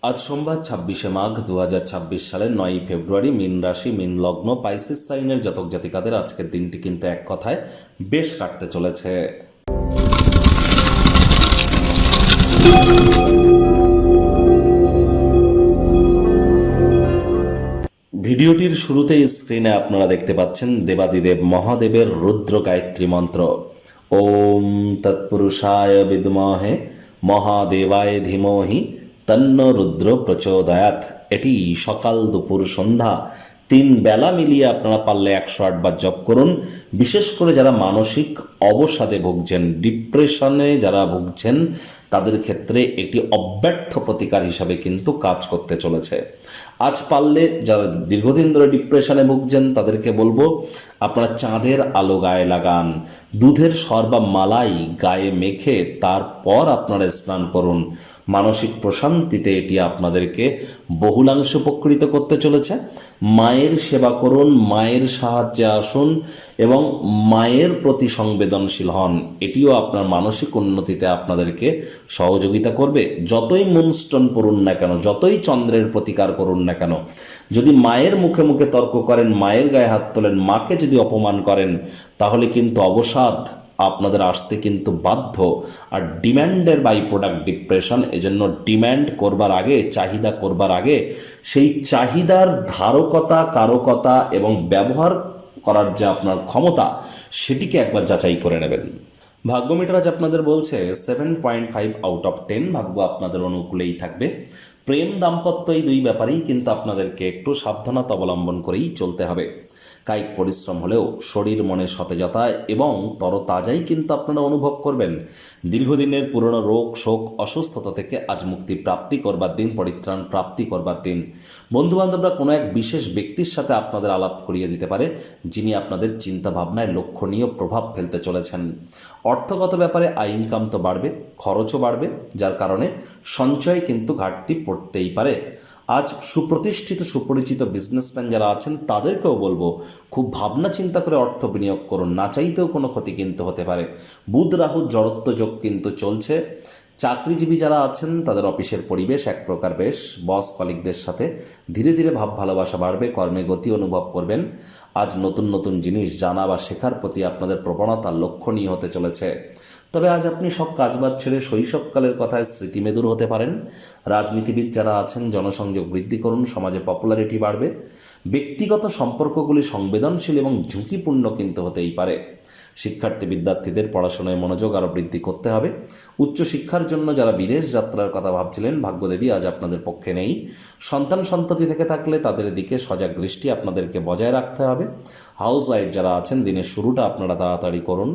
আজ সোমবার ২৬শে মাঘ ২০২৬ সালের ৯ই ফেব্রুয়ারি। মীন রাশি, মীন লগ্ন, পাইসিস সাইনের জাতক জাতিকাদের আজকের দিনটি কিন্তু এক কথায় বেশ কাটতে চলেছে। ভিডিওটির শুরুতেই স্ক্রিনে আপনারা দেখতে পাচ্ছেন দেবাদিদেব মহাদেবের রুদ্র গায়ত্রী মন্ত্র। ওম তৎপুরুষায় বিদ্মহে মহাদেবায় ধীমহি তন্ন রুদ্র প্রচোদয়াৎ। এটি সকাল দুপুর সন্ধ্যা ৩ বেলা মিলিয়ে আপনারা পারলে ১০৮ বার জপ করুন। বিশেষ করে যারা মানসিক অবসাদে ভুগছেন, ডিপ্রেশনে যারা ভুগছেন, তাদের ক্ষেত্রে একটি অব্যর্থ প্রতিকার হিসাবে কিন্তু কাজ করতে চলেছে। আজ পারলে যারা দীর্ঘদিন ধরে ডিপ্রেশনে ভুগছেন তাদেরকে বলবো আপনারা চাঁদের আলো গায়ে লাগান, দুধের সর বা মালাই গায়ে মেখে তারপর আপনারা স্নান করুন। মানসিক প্রশান্তিতে এটি আপনাদেরকে বহুলাংশ উপকৃত করতে চলেছে। মায়ের সেবা করুন, মায়ের সাহায্যে আসুন এবং মায়ের প্রতি সংবেদনশীল হন। এটিও আপনার মানসিক উন্নতিতে আপনাদেরকে সহযোগিতা করবে। যতই মুনস্টোন পড়ুন না কেন, যতই চন্দ্রের প্রতিকার করুন না কেন, যদি মায়ের মুখে মুখে তর্ক করেন, মায়ের গায়ে হাত তোলেন, মাকে যদি অপমান করেন, তাহলে কিন্তু অবসাদ আপনাদের আসতে কিন্তু বাধ্য। আর ডিম্যান্ডের বাই প্রোডাক্ট ডিপ্রেশন। এজন্য ডিম্যান্ড করবার আগে, চাহিদা করবার আগে সেই চাহিদার ধারকতা, কারকতা এবং ব্যবহার করার যে আপনার ক্ষমতা, সেটিকে একবার যাচাই করে নেবেন। ভাগ্য মিটার আজ আপনাদের বলছে 7.5 আউট অফ 10। ভাগ্য আপনাদের অনুকূলেই থাকবে। প্রেম, দাম্পত্য এই দুই ব্যাপারেই কিন্তু আপনাদেরকে একটু সাবধানতা অবলম্বন করেই চলতে হবে। কায়িক পরিশ্রম হলেও শরীর মনে সতেজতা এবং তরতাজাই কিন্তু আপনারা অনুভব করবেন। দীর্ঘদিনের পুরনো রোগ, শোক, অসুস্থতা থেকে আজ মুক্তি প্রাপ্তি করবার দিন, পরিত্রাণ প্রাপ্তি করবার দিন। বন্ধুবান্ধবরা কোনো এক বিশেষ ব্যক্তির সাথে আপনাদের আলাপ করিয়ে দিতে পারে, যিনি আপনাদের চিন্তা ভাবনায় লক্ষণীয় প্রভাব ফেলতে চলেছেন। অর্থগত ব্যাপারে আয় ইনকাম তো বাড়বে, খরচও বাড়বে, যার কারণে সঞ্চয় কিন্তু ঘাটতি পড়তেই পারে। আজ সুপ্রতিষ্ঠিত সুপরিচিত বিজনেসম্যান যারা আছেন তাদেরকেও বলবো খুব ভাবনা চিন্তা করে অর্থ বিনিয়োগ করুন, না চাইতেও কোনো ক্ষতি কিন্তু হতে পারে। বুধ রাহু জড়ত্ব যোগ কিন্তু চলছে। চাকরিজীবী যারা আছেন তাদের অফিসের পরিবেশ এক প্রকার বেশ। বস কলিগদের সাথে ধীরে ধীরে ভাব ভালোবাসা বাড়বে, কর্মে গতি অনুভব করবেন। আজ নতুন নতুন জিনিস জানা বা শেখার প্রতি আপনাদের প্রবণতা লক্ষণীয় হতে চলেছে। তবে আজ আপনি সব কাজবাজ ছেড়ে শৈশবকালের কথায় স্মৃতিমেদুর হতে পারেন। রাজনীতিবিদ যারা আছেন জনসংযোগ বৃদ্ধি করুন, সমাজে পপুলারিটি বাড়বে। ব্যক্তিগত সম্পর্কগুলি সংবেদনশীল এবং ঝুঁকিপূর্ণ কিন্তু হতেই পারে। শিক্ষার্থী বিদ্যার্থীদের পড়াশোনায় মনোযোগ আরও বৃদ্ধি করতে হবে। উচ্চশিক্ষার জন্য যারা বিদেশ যাত্রার কথা ভাবছিলেন, ভাগ্যদেবী আজ আপনাদের পক্ষে নেই। সন্তান সন্ততি থেকে থাকলে তাদের দিকে সজাগ দৃষ্টি আপনাদেরকে বজায় রাখতে হবে। হাউস ওয়াইফ যারা আছেন দিনের শুরুটা আপনারা তাড়াতাড়ি করুন।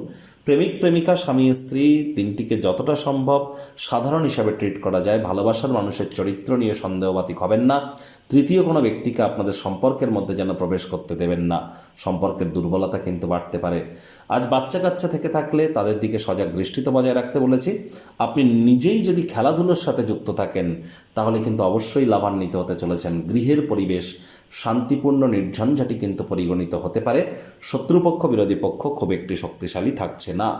প্রেমিক প্রেমিকা, স্বামী স্ত্রী দিনটিকে যতটা সম্ভব সাধারণ হিসাবে ট্রিট করা যায়। ভালোবাসার মানুষের চরিত্র নিয়ে সন্দেহবাতিক হবেন না। তৃতীয় কোনো ব্যক্তিকে আপনাদের সম্পর্কের মধ্যে যেন প্রবেশ করতে দেবেন না। সম্পর্কের দুর্বলতা কিন্তু বাড়তে পারে। আজ বাচ্চা কাচ্চা থেকে থাকলে তাদের দিকে সজাগ দৃষ্টিতে বজায় রাখতে বলেছি। আপনি নিজেই যদি খেলাধুলোর সাথে যুক্ত থাকেন তাহলে কিন্তু অবশ্যই লাভান্বিত হতে চলেছেন। গৃহের পরিবেশ শান্তিপূর্ণ, নির্ঝঞ্ঝাটি কিন্তু পরিগণিত হতে পারে। শত্রুপক্ষ, বিরোধী পক্ষ খুব একটি শক্তিশালী থাকছে না।